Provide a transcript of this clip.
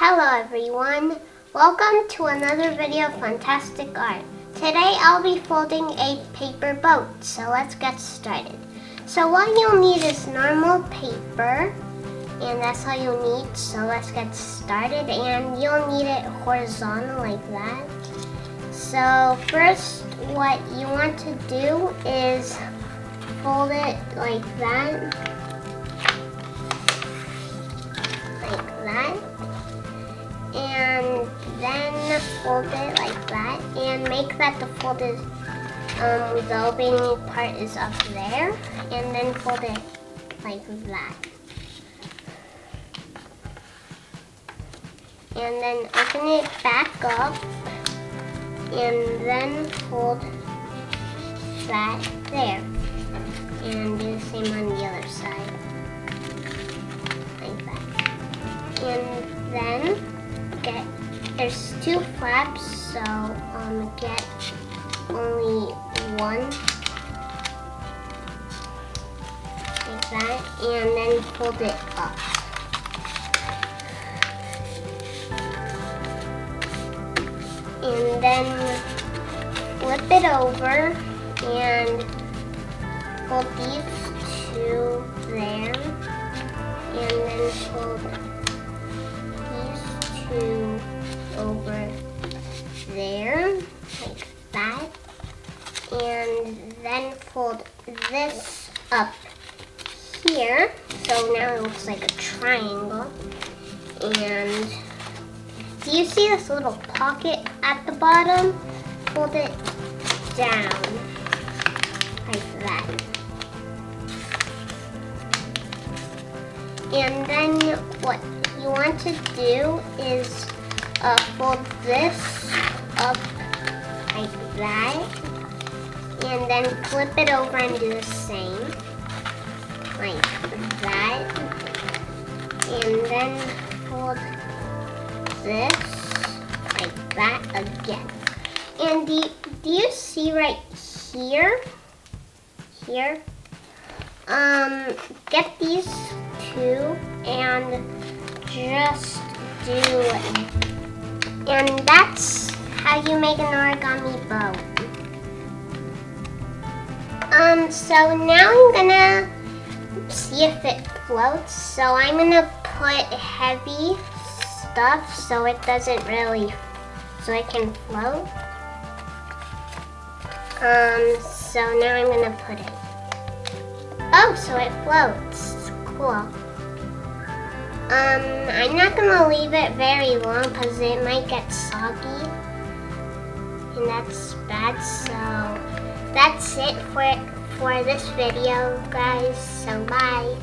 Hello everyone, welcome to another video of Funtastic Art. Today I'll be folding a paper boat, so let's get started. So what you'll need is normal paper, and that's all you'll need, so let's get started. And you'll need it horizontal like that. So first what you want to do is fold it like that. And then fold it like that, and make that the folded, the opening part is up there, and then fold it like that. And then open it back up, and then fold that there, and do the same on the other side, like that. And then there's two flaps, so get only one, like that, and then fold it up. And then flip it over and fold these two there, and then fold two over there, like that, and then fold this up here, so now it looks like a triangle. And do you see this little pocket at the bottom? Fold it down, like that. And then what you want to do is fold this up like that, and then flip it over and do the same, like that, and then fold this like that again. And do you see right here? Get these two and just do it. And that's how you make an origami boat. So now I'm gonna see if it floats. So I'm gonna put heavy stuff so it doesn't really, so it can float. So now I'm gonna put it. Oh, so it floats. Cool. I'm not gonna leave it very long because it might get soggy, and that's bad. So that's it for this video, guys. So bye.